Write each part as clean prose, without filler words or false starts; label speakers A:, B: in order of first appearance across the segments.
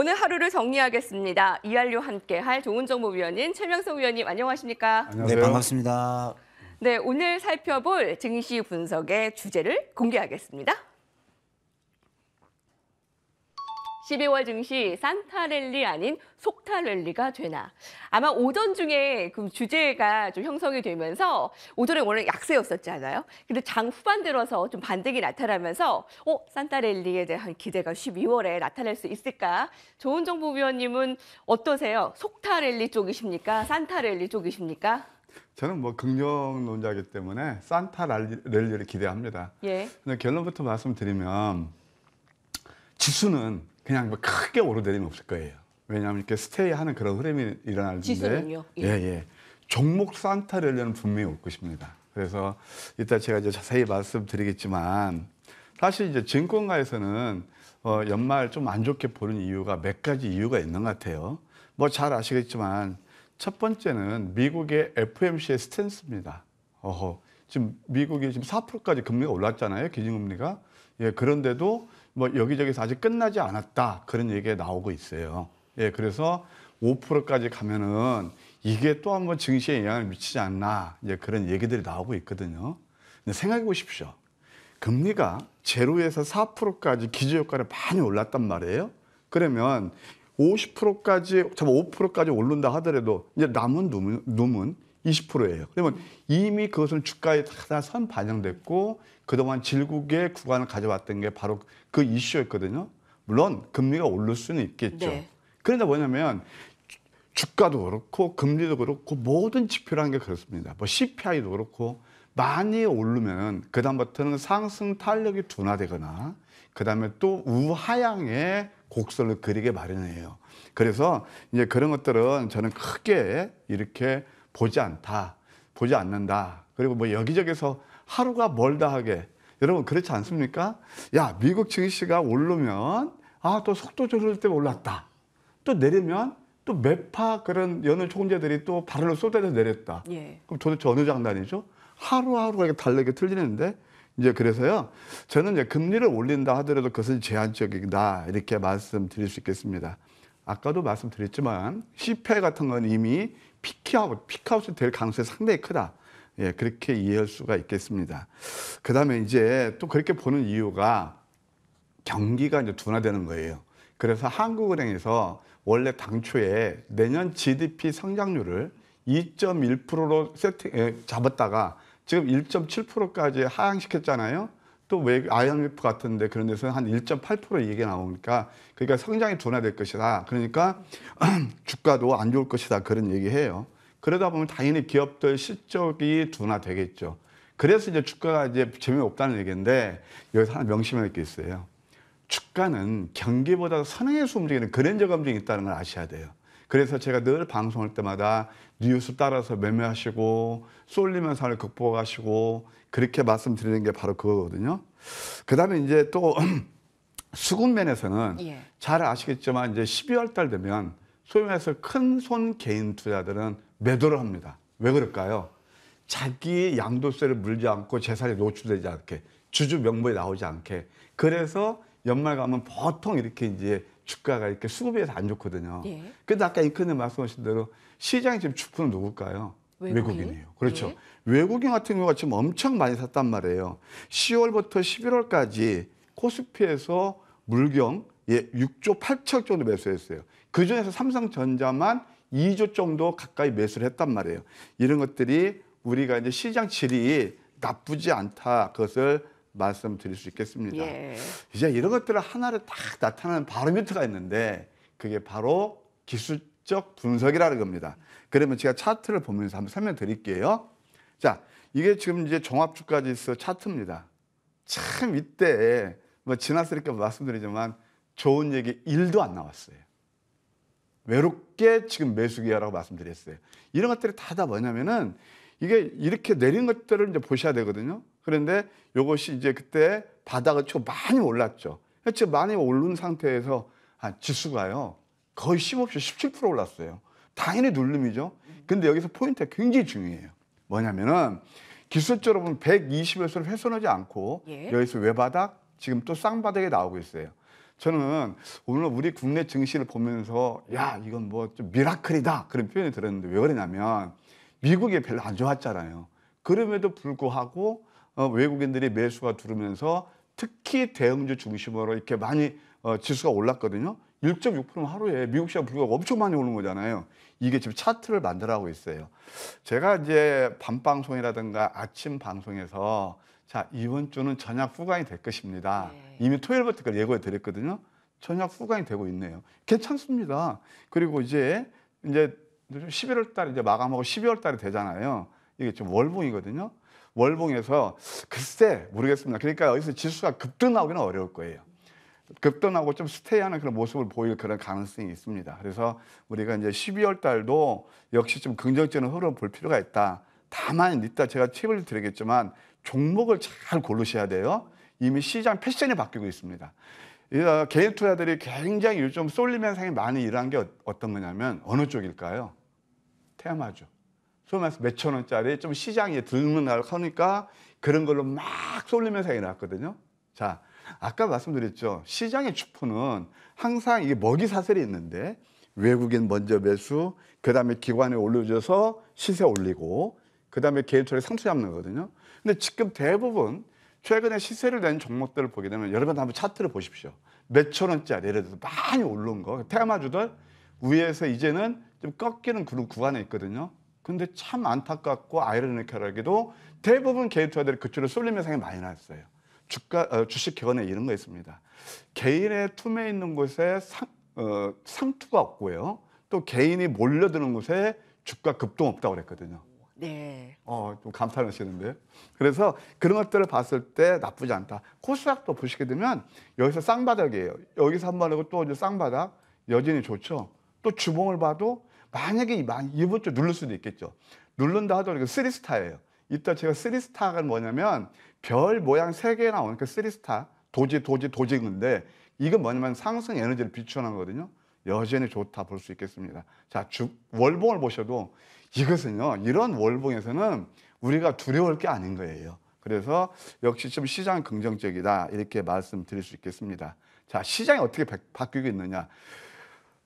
A: 오늘 하루를 정리하겠습니다. 이한류 함께할 좋은정보위원인 최명석 위원님 안녕하십니까?
B: 안녕하세요.
C: 네, 반갑습니다.
A: 네, 오늘 살펴볼 증시 분석의 주제를 공개하겠습니다. 12월 증시 산타랠리 아닌 속타랠리가 되나. 아마 오전 중에 그 주제가 좀 형성이 되면서 오전에 원래 약세였었잖아요. 근데 장 후반 들어서 좀 반등이 나타나면서 산타랠리에 대한 기대가 12월에 나타날 수 있을까? 좋은정보위원님은 어떠세요? 속타랠리 쪽이십니까? 산타랠리 쪽이십니까?
B: 저는 뭐 긍정론자이기 때문에 산타랠리를 기대합니다.
A: 예.
B: 근데 결론부터 말씀드리면 지수는 그냥 뭐 크게 오르내리는 없을 거예요. 왜냐하면 이렇게 스테이하는 그런 흐름이 일어날 텐데.
A: 지수는요?
B: 예. 종목 산타랠리는 분명히 올 것입니다. 그래서 이따 제가 이제 자세히 말씀드리겠지만 사실 이제 증권가에서는 연말 좀 안 좋게 보는 이유가 몇 가지 이유가 있는 것 같아요. 뭐 잘 아시겠지만 첫 번째는 미국의 FOMC의 스탠스입니다. 지금 미국이 지금 4%까지 금리가 올랐잖아요. 기준금리가. 예, 그런데도 뭐 여기저기서 아직 끝나지 않았다. 그런 얘기가 나오고 있어요. 예, 그래서 5%까지 가면은 이게 또 한번 증시에 영향을 미치지 않나. 이제 그런 얘기들이 나오고 있거든요. 근데 생각해 보십시오. 금리가 제로에서 4%까지 기저효과를 많이 올랐단 말이에요. 그러면 50%까지, 5%까지 오른다 하더라도 이제 남은 놈은 20%예요. 그러면 이미 그것은 주가에 다 선 반영됐고 그동안 질국의 구간을 가져왔던 게 바로 그 이슈였거든요. 물론 금리가 오를 수는 있겠죠.
A: 네.
B: 그런데 뭐냐면 주가도 그렇고 금리도 그렇고 모든 지표라는 게 그렇습니다. 뭐 CPI도 그렇고 많이 오르면 그다음부터는 상승 탄력이 둔화되거나 그다음에 또 우하향의 곡선을 그리게 마련해요. 그래서 이제 그런 것들은 저는 크게 이렇게 보지 않는다. 그리고 뭐 여기저기서 하루가 멀다 하게 여러분 그렇지 않습니까? 야, 미국 증시가 오르면 또 속도 조절 때 올랐다. 또 내리면 또 매파 그런 연은 총재들이 또 발언을 쏟아내서 내렸다.
A: 예.
B: 그럼 도대체 어느 장단이죠? 하루하루가 이렇게 다르게 틀리는데 이제 그래서요. 저는 이제 금리를 올린다 하더라도 그것은 제한적이다. 이렇게 말씀드릴 수 있겠습니다. 아까도 말씀드렸지만 CPI 같은 건 이미 피크아웃이 될 가능성이 상당히 크다. 예, 그렇게 이해할 수가 있겠습니다. 그 다음에 이제 또 그렇게 보는 이유가 경기가 이제 둔화되는 거예요. 그래서 한국은행에서 원래 당초에 내년 GDP 성장률을 2.1%로 잡았다가 지금 1.7%까지 하향시켰잖아요. 또 왜 IMF 같은데 그런 데서는 한 1.8% 얘기가 나오니까 그러니까 성장이 둔화될 것이다. 그러니까 주가도 안 좋을 것이다. 그런 얘기해요. 그러다 보면 당연히 기업들 실적이 둔화되겠죠. 그래서 이제 주가가 이제 재미없다는 얘기인데 여기서 하나 명심할 게 있어요. 주가는 경기보다 선행해서 움직이는 그랜저 검증이 있다는 걸 아셔야 돼요. 그래서 제가 늘 방송할 때마다 뉴스 따라서 매매하시고 쏠리면 산을 극복하시고 그렇게 말씀드리는 게 바로 그거거든요. 그 다음에 이제 또 수급면에서는 잘 아시겠지만 이제 12월 달 되면 소위 말해서 큰 손 개인 투자들은 매도를 합니다. 왜 그럴까요? 자기 양도세를 물지 않고 재산이 노출되지 않게 주주 명부에 나오지 않게 그래서 연말 가면 보통 이렇게 이제 주가가 이렇게 수급에서 안 좋거든요.
A: 예.
B: 근데 아까 잉크님 말씀하신 대로 시장의 지금 주포는 누굴까요? 외국인이에요. 그렇죠.
A: 예.
B: 외국인 같은 경우가 지금 엄청 많이 샀단 말이에요. 10월부터 11월까지 코스피에서 물경 6조 8천 정도 매수했어요. 그중에서 삼성전자만 2조 정도 가까이 매수를 했단 말이에요. 이런 것들이 우리가 이제 시장 질이 나쁘지 않다. 그것을 말씀드릴 수 있겠습니다.
A: 예.
B: 이제 이런 것들을 하나를 딱 나타나는 바로미터가 있는데 그게 바로 기술적 분석이라는 겁니다. 그러면 제가 차트를 보면서 한번 설명드릴게요. 자, 이게 지금 이제 종합주가지수 차트입니다. 참 이때 뭐 지나스럽게 말씀드리지만 좋은 얘기 1도 안 나왔어요. 외롭게 지금 매수기야라고 말씀드렸어요. 이런 것들이 다 뭐냐면은 이게 이렇게 내린 것들을 이제 보셔야 되거든요. 그런데 이것이 이제 그때 바닥을 치고 많이 올랐죠. 지금 많이 오른 상태에서 지수가요. 거의 쉼없이 17% 올랐어요. 당연히 눌림이죠. 근데 여기서 포인트가 굉장히 중요해요. 뭐냐면은 기술적으로 보면 120에서는 훼손하지 않고 여기서 외바닥 지금 또 쌍바닥에 나오고 있어요. 저는 오늘 우리 국내 증시를 보면서 야, 이건 뭐 좀 미라클이다 그런 표현이 들었는데 왜 그러냐면 미국이 별로 안 좋았잖아요. 그럼에도 불구하고 외국인들이 매수가 들어오면서 특히 대형주 중심으로 이렇게 많이 지수가 올랐거든요. 1.6% 하루에 미국 시장 불구하고 엄청 많이 오른 거잖아요. 이게 지금 차트를 만들어가고 있어요. 제가 이제 밤 방송이라든가 아침 방송에서 자, 이번 주는 전약 후강이 될 것입니다.
A: 네.
B: 이미 토요일부터 그걸 예고해 드렸거든요. 전약 후강이 되고 있네요. 괜찮습니다. 그리고 이제 11월 달에 이제 마감하고 12월 달에 되잖아요. 이게 좀 월봉이거든요. 월봉에서 글쎄 모르겠습니다. 그러니까 여기서 지수가 급등나오기는 어려울 거예요. 급등하고 좀 스테이하는 그런 모습을 보일 그런 가능성이 있습니다. 그래서 우리가 이제 12월 달도 역시 좀 긍정적인 흐름을 볼 필요가 있다. 다만 이따 제가 팁을 드리겠지만 종목을 잘 고르셔야 돼요. 이미 시장 패션이 바뀌고 있습니다. 개인 투자들이 굉장히 요즘 쏠림 현상이 많이 일어난 게 어떤 거냐면 어느 쪽일까요? 테마주. 소위 말해서 몇천 원짜리 좀 시장에 들면 하니까 그런 걸로 막 쏠림 현상이 났거든요. 자, 아까 말씀드렸죠. 시장의 주포는 항상 이게 먹이 사슬이 있는데 외국인 먼저 매수, 그 다음에 기관에 올려줘서 시세 올리고, 그 다음에 개인 투자에 상투 잡는 거거든요. 근데 지금 대부분 최근에 시세를 낸 종목들을 보게 되면 여러분 한번 차트를 보십시오. 몇천 원짜리 예를 들어서 많이 오른 거 테마주들 위에서 이제는 좀 꺾이는 그런 구간에 있거든요. 근데 참 안타깝고 아이러니컬하게도 대부분 개인 투자들이 그쪽으로 쏠림 현상이 많이 났어요. 주식 격언에 이런 거 있습니다. 개인의 투매 있는 곳에 상투가 없고요. 또 개인이 몰려드는 곳에 주가 급등 없다고 그랬거든요.
A: 네.
B: 좀 감탄하시는데요. 그래서 그런 것들을 봤을 때 나쁘지 않다. 코스닥도 보시게 되면 여기서 쌍바닥이에요. 여기서 한 번 하고 또 이제 쌍바닥 여전히 좋죠. 또 주봉을 봐도 만약에 이번 주 누를 수도 있겠죠. 누른다 하더라도 쓰리스타예요. 이따 제가 쓰리스타가 뭐냐면 별 모양 3개 나오는 그 쓰리스타 도지인데 이건 뭐냐면 상승 에너지를 비추는 거거든요. 여전히 좋다 볼 수 있겠습니다. 자, 월봉을 보셔도 이것은요, 이런 월봉에서는 우리가 두려울 게 아닌 거예요. 그래서 역시 좀 시장 긍정적이다 이렇게 말씀드릴 수 있겠습니다. 자, 시장이 어떻게 바뀌고 있느냐?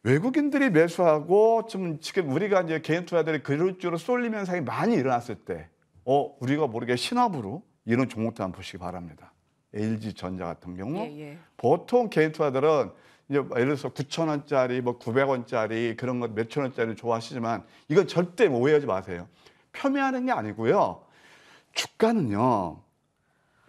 B: 외국인들이 매수하고 지금 우리가 이제 개인 투자들이 그런 쪽으로 쏠림 현상이 많이 일어났을 때, 우리가 모르게 신압으로 이런 종목들 한번 보시기 바랍니다. LG전자 같은 경우
A: 예.
B: 보통 개인 투자들은 이제 예를 들어서 9,000원짜리, 뭐 900원짜리 그런 것 몇천 원짜리 좋아하시지만 이건 절대 오해하지 마세요. 폄훼하는 게 아니고요. 주가는요.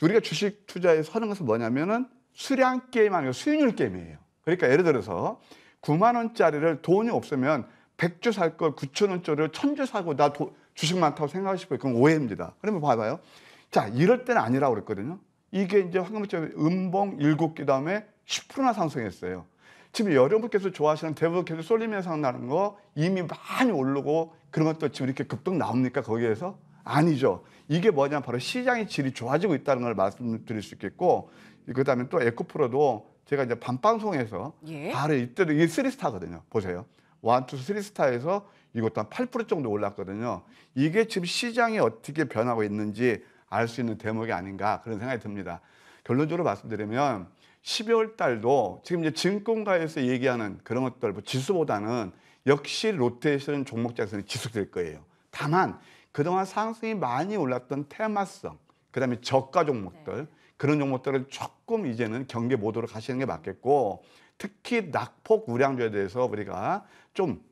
B: 우리가 주식 투자에서 하는 것은 뭐냐면은 수량 게임 아니고 수익률 게임이에요. 그러니까 예를 들어서 9만 원짜리를 돈이 없으면 100주 살 걸 9,000원짜리를 1,000주 사고 나 주식 많다고 생각하실 거예요. 그건 오해입니다. 그러면 봐봐요. 자, 이럴 때는 아니라고 그랬거든요. 이게 이제 황금빛 음봉 7개 다음에 10%나 상승했어요. 지금 여러분께서 좋아하시는 대부분 계속 쏠림 현상 나는 거 이미 많이 오르고 그런 것도 지금 이렇게 급등 나옵니까? 거기에서? 아니죠. 이게 뭐냐 바로 시장의 질이 좋아지고 있다는 걸 말씀드릴 수 있겠고, 그다음에 또 에코프로도 제가 이제 밤방송에서 바로 이때도 이게 3스타거든요. 보세요. 1, 2, 3스타에서 이것도 한 8% 정도 올랐거든요. 이게 지금 시장이 어떻게 변하고 있는지 알 수 있는 대목이 아닌가 그런 생각이 듭니다. 결론적으로 말씀드리면 12월 달도 지금 이제 증권가에서 얘기하는 그런 것들 지수보다는 역시 로테이션 종목자에서는 지속될 거예요. 다만 그동안 상승이 많이 올랐던 테마성, 그다음에 저가 종목들 그런 종목들은 조금 이제는 경계 모드로 가시는 게 맞겠고, 특히 낙폭 우량주에 대해서 우리가 좀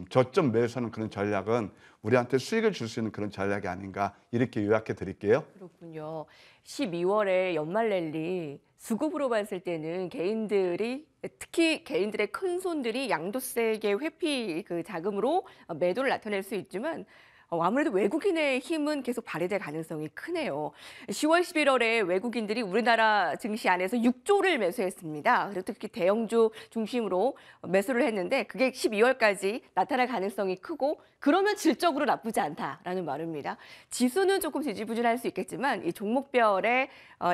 B: 저점 매수하는 그런 전략은 우리한테 수익을 줄 수 있는 그런 전략이 아닌가 이렇게 요약해 드릴게요.
A: 그렇군요. 12월에 연말 랠리 수급으로 봤을 때는 개인들이 특히 개인들의 큰 손들이 양도세계 회피 그 자금으로 매도를 나타낼 수 있지만 아무래도 외국인의 힘은 계속 발휘될 가능성이 크네요. 10월, 11월에 외국인들이 우리나라 증시 안에서 6조를 매수했습니다. 그리고 특히 대형주 중심으로 매수를 했는데 그게 12월까지 나타날 가능성이 크고 그러면 질적으로 나쁘지 않다라는 말입니다. 지수는 조금 지지부진할 수 있겠지만 이 종목별의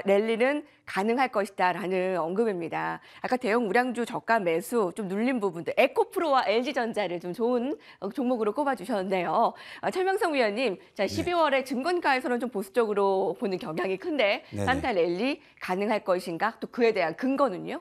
A: 랠리는 가능할 것이다라는 언급입니다. 아까 대형 우량주 저가 매수 좀 눌린 부분들 에코프로와 LG전자를 좀 좋은 종목으로 꼽아주셨는데요. 철명성 위원님, 자 12월에 증권가에서는 좀 보수적으로 보는 경향이 큰데 산타 랠리 가능할 것인가? 또 그에 대한 근거는요?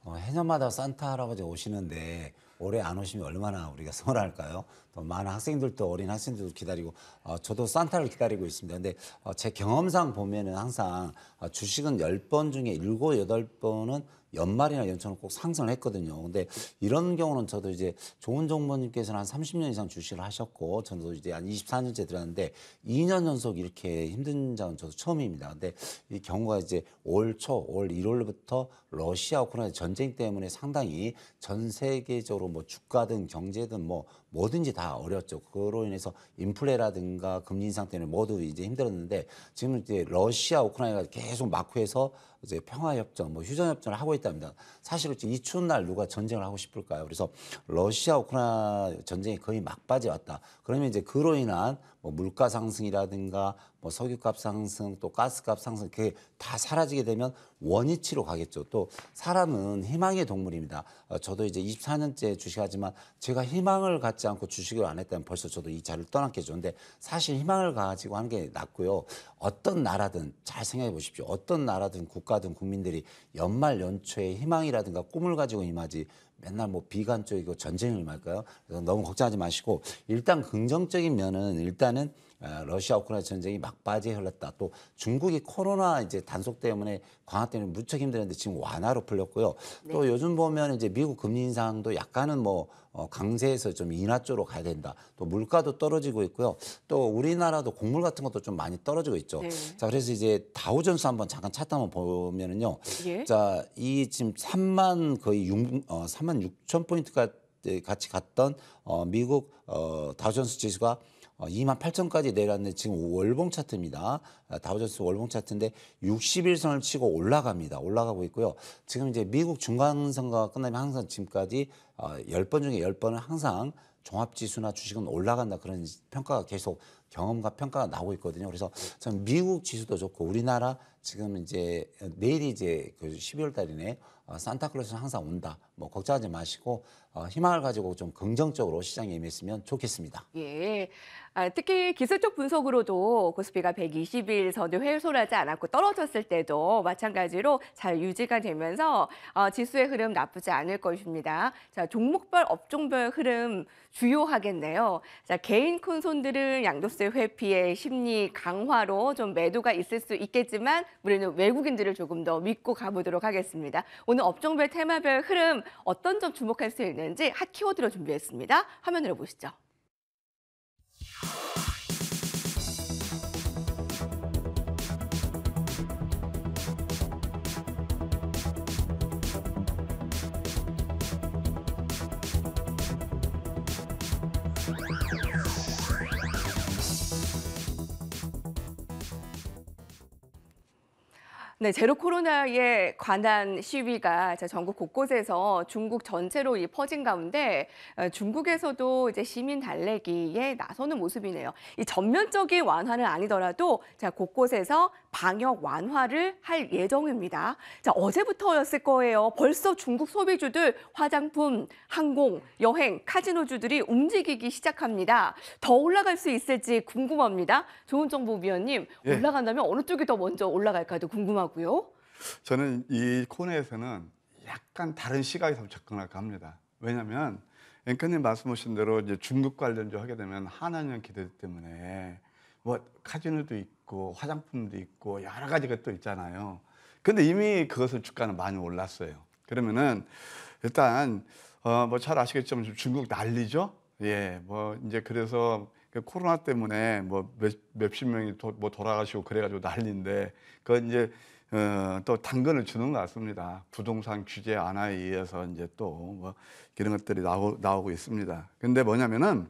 C: 해년마다 산타 할아버지 오시는데 올해 안 오시면 얼마나 우리가 서운할까요? 또 많은 학생들도 어린 학생들도 기다리고 저도 산타를 기다리고 있습니다. 근데 제 경험상 보면은 항상 주식은 10번 중에 7, 8번은 연말이나 연초는 꼭 상승을 했거든요. 근데 이런 경우는 저도 이제 좋은 종목님께서는 한 30년 이상 주식을 하셨고 저도 이제 한 24년째 들었는데 2년 연속 이렇게 힘든 적은 저도 처음입니다. 근데 이 경우가 이제 올 초, 올 1월부터 러시아 우크라이나 전쟁 때문에 상당히 전 세계적으로 뭐 주가든 경제든 뭐 뭐든지 다 어렵죠. 그로 인해서 인플레라든가 금리 인상 때문에 모두 이제 힘들었는데 지금 이제 러시아 우크라이나가 계속 막후해서 이제 평화협정, 뭐 휴전협정을 하고 있답니다. 사실 이 추운 날 누가 전쟁을 하고 싶을까요? 그래서 러시아 우크라이나 전쟁이 거의 막바지에 왔다. 그러면 이제 그로 인한 뭐 물가 상승이라든가 뭐 석유값 상승 또 가스값 상승 그게 다 사라지게 되면 원위치로 가겠죠. 또 사람은 희망의 동물입니다. 저도 이제 24년째 주식하지만 제가 희망을 갖지 않고 주식을 안 했다면 벌써 저도 이 자리를 떠났겠죠. 근데 사실 희망을 가지고 하는 게 낫고요. 어떤 나라든 잘 생각해 보십시오. 어떤 나라든 국가든 국민들이 연말 연초에 희망이라든가 꿈을 가지고 임하지 맨날 뭐 비관 쪽이고 전쟁을 임할까요? 그래서 너무 걱정하지 마시고 일단 긍정적인 면은 일단은 러시아 우크라이나 전쟁이 막바지에 흘렀다. 또 중국이 코로나 이제 단속 때문에 강화 때문에 무척 힘들었는데 지금 완화로 풀렸고요. 또 요즘 보면 이제 미국 금리 인상도 약간은 뭐 강세에서 좀 인하 쪽으로 가야 된다. 또 물가도 떨어지고 있고요. 또 우리나라도 곡물 같은 것도 좀 많이 떨어지고 있죠.
A: 네.
C: 자, 그래서 이제 다우존스 한번 잠깐 차트 한번 보면은요.
A: 예.
C: 자, 이 지금 3만 6천 포인트가 같이 갔던 미국 다우존스 지수가 2만 8천까지 내려왔는데 지금 월봉 차트입니다. 다우존스 월봉 차트인데 60일선을 치고 올라갑니다. 올라가고 있고요. 지금 이제 미국 중간선거가 끝나면 항상 지금까지 10번 중에 10번은 항상 종합지수나 주식은 올라간다 그런 평가가 계속 경험과 평가가 나오고 있거든요. 그래서 전 미국 지수도 좋고 우리나라 지금 이제 내일이 이제 그 12월 달이네. 산타클로스는 항상 온다. 뭐 걱정하지 마시고 희망을 가지고 좀 긍정적으로 시장에 임했으면 좋겠습니다.
A: 예. 특히 기술적 분석으로도 코스피가 120일선을 훼손하지 않았고 떨어졌을 때도 마찬가지로 잘 유지가 되면서 지수의 흐름 나쁘지 않을 것입니다. 자, 종목별, 업종별 흐름 주요하겠네요. 자, 개인 큰 손들은 양도세 회피의 심리 강화로 좀 매도가 있을 수 있겠지만 우리는 외국인들을 조금 더 믿고 가보도록 하겠습니다. 오늘 업종별, 테마별 흐름 어떤 점 주목할 수 있는지 핫 키워드로 준비했습니다. 화면으로 보시죠. 네, 제로 코로나에 관한 시위가 전국 곳곳에서 중국 전체로 퍼진 가운데 중국에서도 이제 시민 달래기에 나서는 모습이네요. 이 전면적인 완화는 아니더라도 곳곳에서 방역 완화를 할 예정입니다. 자, 어제부터였을 거예요. 벌써 중국 소비주들 화장품, 항공, 여행, 카지노주들이 움직이기 시작합니다. 더 올라갈 수 있을지 궁금합니다. 조은정보 위원님,
B: 예.
A: 올라간다면 어느 쪽이 더 먼저 올라갈까도 궁금하고요.
B: 저는 이 코너에서는 약간 다른 시각에서 접근할까 합니다. 왜냐하면 앵커님 말씀하신 대로 이제 중국 관련주 하게 되면 한한령 기대 때문에 뭐 카지노도 있고 화장품도 있고 여러 가지가 또 있잖아요. 근데 이미 그것은 주가는 많이 올랐어요. 그러면은 일단 뭐 잘 아시겠지만 지금 중국 난리죠. 예, 뭐 이제 그래서 그 코로나 때문에 뭐 몇십 명이 뭐 돌아가시고 그래가지고 난리인데 그건 이제 또 당근을 주는 것 같습니다. 부동산 규제 완화에 의해서 이제 또 뭐 이런 것들이 나오고 있습니다. 근데 뭐냐면은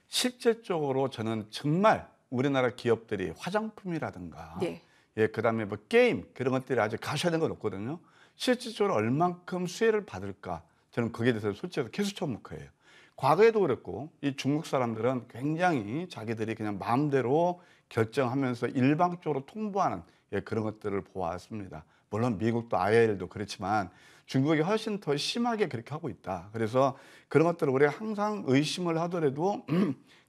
B: 실질적으로 저는 정말 우리나라 기업들이 화장품이라든가
A: 네.
B: 예, 그다음에 뭐 게임 그런 것들이 아직 가셔야 건 없거든요. 실질적으로 얼만큼 수혜를 받을까? 저는 거기에 대해서 솔직히 계속注目해요. 과거에도 그랬고 이 중국 사람들은 굉장히 자기들이 그냥 마음대로 결정하면서 일방적으로 통보하는 예, 그런 것들을 보았습니다. 물론 미국도 IL도 그렇지만 중국이 훨씬 더 심하게 그렇게 하고 있다. 그래서 그런 것들을 우리가 항상 의심을 하더라도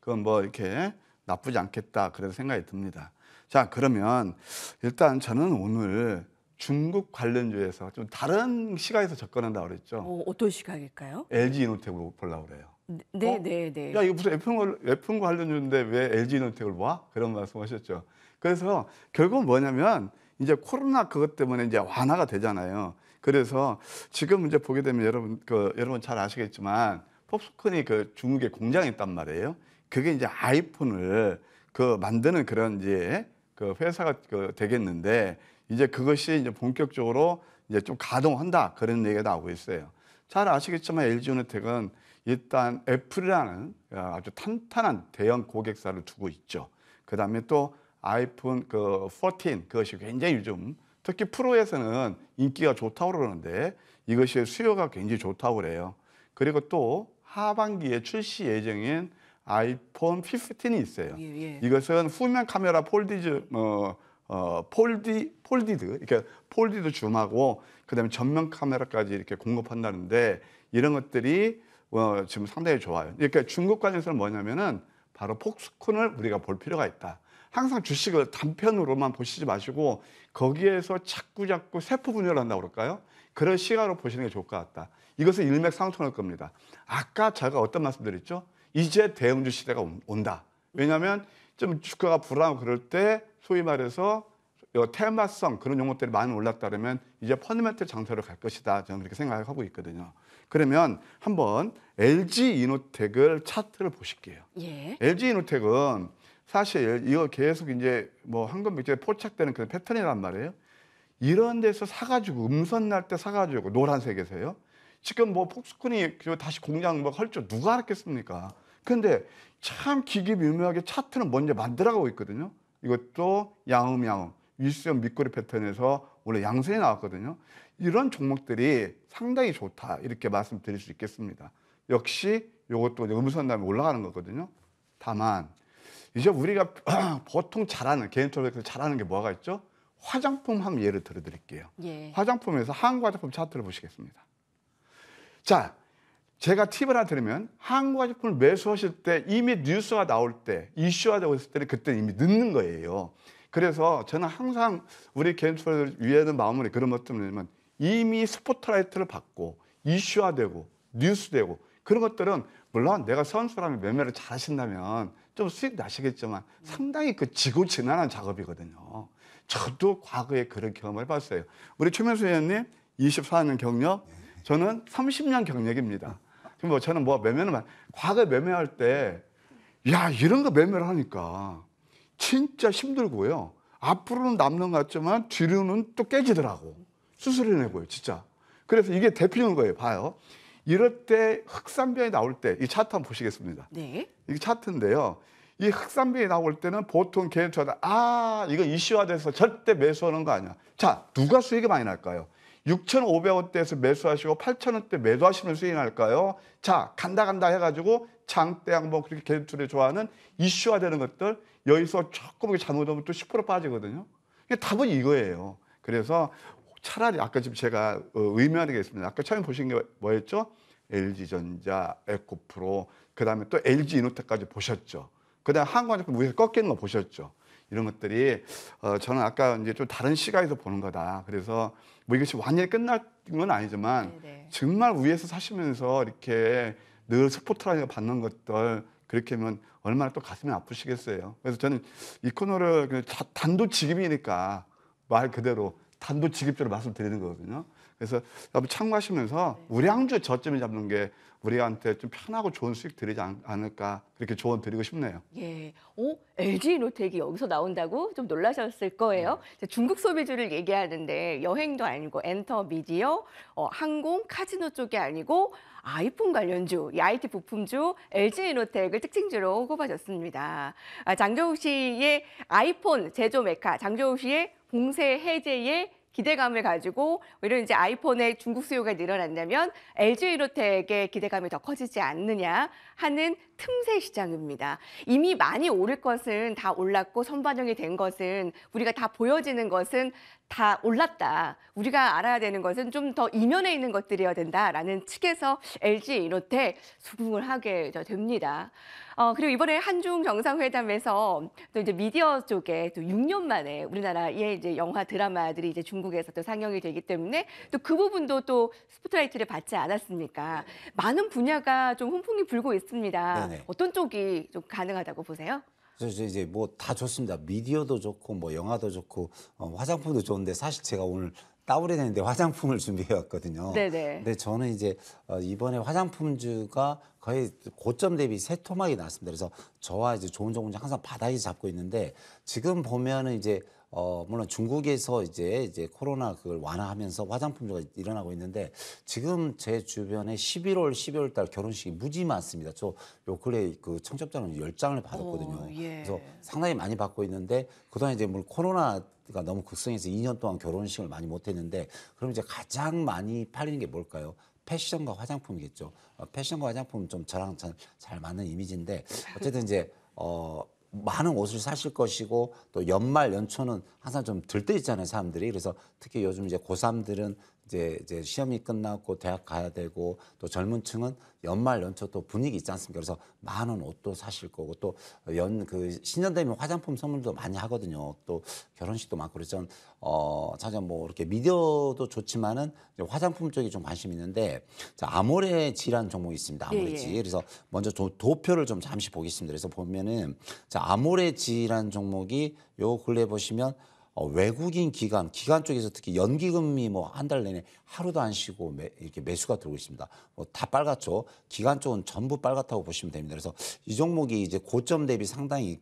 B: 그건 뭐 이렇게 나쁘지 않겠다 그런 생각이 듭니다. 자, 그러면 일단 저는 오늘 중국 관련주에서 좀 다른 시각에서 접근한다고 그랬죠.
A: 어떤 시각일까요?
B: LG 이노텍을 보려고 그래요.
A: 네, 네, 네.
B: 야, 이거 무슨 F1 관련주인데 왜 LG 이노텍을 봐? 그런 말씀하셨죠. 그래서 결국은 뭐냐면 이제 코로나 그것 때문에 이제 완화가 되잖아요. 그래서 지금 이제 보게 되면 여러분 잘 아시겠지만 폭스콘이 그 중국에 공장이 있단 말이에요. 그게 이제 아이폰을 만드는 그런 이제 그 회사가 되겠는데 이제 그것이 이제 본격적으로 이제 좀 가동한다 그런 얘기가 나오고 있어요. 잘 아시겠지만 LG 이노텍은 일단 애플이라는 아주 탄탄한 대형 고객사를 두고 있죠. 그 다음에 또 아이폰 14 그것이 굉장히 요즘 특히 프로에서는 인기가 좋다고 그러는데 이것이 수요가 굉장히 좋다고 그래요. 그리고 또 하반기에 출시 예정인 아이폰 15이 있어요.
A: 예, 예.
B: 이것은 후면 카메라 폴디드 이렇게 폴디드 줌하고 그다음에 전면 카메라까지 이렇게 공급한다는데 이런 것들이 지금 상당히 좋아요. 그러니까 중국 관련해서는 뭐냐면은 바로 폭스콘을 우리가 볼 필요가 있다. 항상 주식을 단편으로만 보시지 마시고 거기에서 자꾸 세포 분열을 한다고 그럴까요? 그런 시각으로 보시는 게 좋을 것 같다. 이것은 일맥상통할 겁니다. 아까 제가 어떤 말씀 드렸죠? 이제 대형주 시대가 온다. 왜냐하면 좀 주가가 불안하고 그럴 때 소위 말해서 테마성 그런 용어들이 많이 올랐다 그러면 이제 펀더멘털 장세로 갈 것이다. 저는 그렇게 생각하고 있거든요. 그러면 한번 LG 이노텍을 차트를 보실게요.
A: 예.
B: LG 이노텍은 사실 이거 계속 이제 뭐 황금백제에 포착되는 그런 패턴이란 말이에요. 이런 데서 사가지고 음선 날 때 사가지고 노란색에서요. 지금 뭐 폭스콘이 다시 공장 뭐 할 줄 누가 알았겠습니까? 근데 참 기기묘묘하게 차트는 먼저 만들어가고 있거든요. 이것도 야음야음 윗선 밑꼬리 패턴에서 원래 양선이 나왔거든요. 이런 종목들이 상당히 좋다 이렇게 말씀드릴 수 있겠습니다. 역시 이것도 음선 다음에 올라가는 거거든요. 다만 이제 우리가 보통 잘하는 개인 투자에서 잘하는 게 뭐가 있죠? 화장품 한번 예를 들어 드릴게요.
A: 예.
B: 화장품에서 한국 화장품 차트를 보시겠습니다. 자, 제가 팁을 하나 드리면 한국 화장품을 매수하실 때 이미 뉴스가 나올 때 이슈가 되고 있을 때는 그때 이미 늦는 거예요. 그래서 저는 항상 우리 개인 투자를 위하는 마음으로 그런 것 때문에 이미 스포트라이트를 받고 이슈화되고 뉴스되고 그런 것들은 물론 내가 선수라면 매매를 잘 하신다면 좀 수익 나시겠지만 상당히 지고지난한 작업이거든요. 저도 과거에 그런 경험을 해봤어요. 우리 최명수 의원님 24년 경력, 저는 30년 경력입니다. 뭐 저는 뭐 매매는 과거에 매매할 때 야 이런 거 매매를 하니까 진짜 힘들고요. 앞으로는 남는 것 같지만 뒤로는 또 깨지더라고. 수술해내고요, 진짜. 그래서 이게 대표적인 거예요. 봐요. 이럴 때 흑산병이 나올 때 이 차트 한번 보시겠습니다.
A: 네.
B: 이게 차트인데요. 이 흑산병이 나올 때는 보통 개인 투자자 이거 이슈화돼서 절대 매수하는 거 아니야. 자, 누가 수익이 많이 날까요? 6,500원대에서 매수하시고 8,000원대 매도하시면 수익이 날까요? 자, 간다 해가지고 장대 한번 그렇게 개인 투자를 좋아하는 이슈화되는 것들 여기서 조금 잘못하면 또 10% 빠지거든요. 답은 이거예요. 그래서 차라리 아까 지금 제가 의미하는 게 있습니다. 아까 처음에 보신 게 뭐였죠? LG전자, 에코프로, 그 다음에 또 LG 이노텍까지 보셨죠. 그 다음에 한국화장품 위에서 꺾이는 거 보셨죠. 이런 것들이 저는 아까 이제 좀 다른 시각에서 보는 거다. 그래서 뭐 이것이 완전히 끝날 건 아니지만
A: 네네.
B: 정말 위에서 사시면서 이렇게 늘 스포트라이트 받는 것들 그렇게 하면 얼마나 또 가슴이 아프시겠어요. 그래서 저는 이 코너를 단도직입이니까 말 그대로 단도직입적으로 말씀드리는 거거든요. 그래서 여러분 참고하시면서 우량주 저점을 잡는 게 우리한테 좀 편하고 좋은 수익 드리지 않을까 그렇게 조언 드리고 싶네요.
A: 예. LG 이노텍이 여기서 나온다고 좀 놀라셨을 거예요. 중국 소비주를 얘기하는데 여행도 아니고 엔터, 미디어, 항공, 카지노 쪽이 아니고 아이폰 관련주, 이 IT 부품주 LG 이노텍을 특징주로 꼽아줬습니다. 장정욱 씨의 아이폰 제조 메카, 장정욱 씨의 봉쇄 해제에 기대감을 가지고 이런 이제 아이폰의 중국 수요가 늘어난다면 LG 이노텍의 기대감이 더 커지지 않느냐 하는 틈새 시장입니다. 이미 많이 오를 것은 다 올랐고 선반영이 된 것은 우리가 다 보여지는 것은 다 올랐다. 우리가 알아야 되는 것은 좀 더 이면에 있는 것들이어야 된다라는 측에서 LG 이노텍 수긍을 하게 됩니다. 그리고 이번에 한중 정상회담에서 또 이제 미디어 쪽에 또 6년 만에 우리나라의 이제 영화 드라마들이 이제 중국 영국에서 또 상영이 되기 때문에 또 그 부분도 또 스포트라이트를 받지 않았습니까? 많은 분야가 좀 훈풍이 불고 있습니다.
C: 네네.
A: 어떤 쪽이 좀 가능하다고 보세요?
C: 그래서 이제 뭐 다 좋습니다. 미디어도 좋고 뭐 영화도 좋고 화장품도 좋은데 사실 제가 오늘 따오려 했는데 화장품을 준비해 왔거든요.
A: 네네.
C: 근데 저는 이제 이번에 화장품주가 거의 고점 대비 세 토막이 났습니다. 그래서 저와 이제 좋은 종목을 항상 바닥에 잡고 있는데 지금 보면은 이제 물론 중국에서 이제 코로나 그걸 완화하면서 화장품주가 일어나고 있는데 지금 제 주변에 11월, 12월 달 결혼식이 무지 많습니다. 저 요 근래 그 청첩장을 10장을 받았거든요.
A: 예.
C: 그래서 상당히 많이 받고 있는데 그동안 이제 물론 코로나가 너무 극성해서 2년 동안 결혼식을 많이 못 했는데 그럼 이제 가장 많이 팔리는 게 뭘까요? 패션과 화장품이겠죠. 패션과 화장품은 좀 저랑 잘 맞는 이미지인데 어쨌든 이제 많은 옷을 사실 것이고 또 연말 연초는 항상 좀 들떠 있잖아요 사람들이. 그래서 특히 요즘 이제 고3들은 이제 시험이 끝나고 대학 가야 되고 또 젊은 층은 연말 연초 또 분위기 있지 않습니까? 그래서 많은 옷도 사실 거고 또 신년 되면 화장품 선물도 많이 하거든요. 또 결혼식도 많고 그래서 사실 뭐 이렇게 미디어도 좋지만은 이제 화장품 쪽이 좀 관심 있는데 자, 아모레지라는 종목이 있습니다. 아모레지.
A: 예.
C: 그래서 먼저 도표를 좀 잠시 보겠습니다. 그래서 보면은 자, 아모레지라는 종목이 요 근래 보시면 외국인 기관 쪽에서 특히 연기금리 뭐 한 달 내내 하루도 안 쉬고 이렇게 매수가 들어오고 있습니다. 뭐 다 빨갛죠. 기관 쪽은 전부 빨갛다고 보시면 됩니다. 그래서 이 종목이 이제 고점 대비 상당히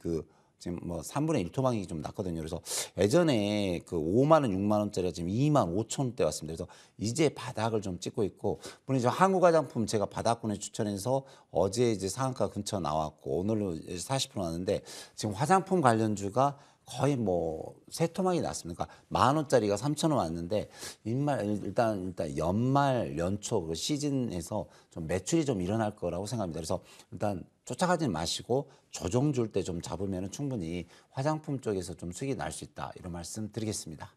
C: 지금 뭐 3분의 1 토막이 좀 났거든요. 그래서 예전에 그 5만 원, 6만 원짜리가 지금 2만 5천 원대 왔습니다. 그래서 이제 바닥을 좀 찍고 있고, 물론 이제 한국화장품 제가 바닥권에 추천해서 어제 이제 상한가 근처 나왔고 오늘로 40% 나왔는데 지금 화장품 관련주가 거의 뭐 세 토막이 났습니다. 그러니까 10,000원짜리가 3,000원 왔는데 일단 연말 연초 그 시즌에서 좀 매출이 좀 일어날 거라고 생각합니다. 그래서 일단 쫓아가지 마시고 조정 줄 때 좀 잡으면 충분히 화장품 쪽에서 좀 수익이 날 수 있다 이런 말씀 드리겠습니다.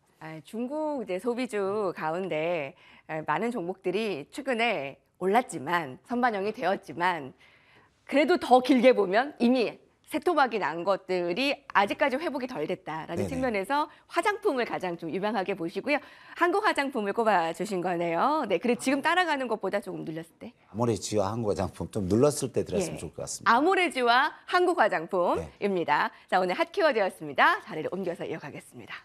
A: 중국 이제 소비주 가운데 많은 종목들이 최근에 올랐지만 선반영이 되었지만 그래도 더 길게 보면 이미 새토막이 난 것들이 아직까지 회복이 덜 됐다라는
C: 네네.
A: 측면에서 화장품을 가장 좀 유망하게 보시고요. 한국 화장품을 꼽아주신 거네요. 네, 그리고 지금 따라가는 것보다 조금 눌렸을 때.
C: 아모레지와 한국화장품 좀 눌렀을 때 들었으면
A: 예.
C: 좋을 것 같습니다.
A: 아모레지와 한국 화장품입니다. 자, 오늘 핫 키워드였습니다. 자리를 옮겨서 이어가겠습니다.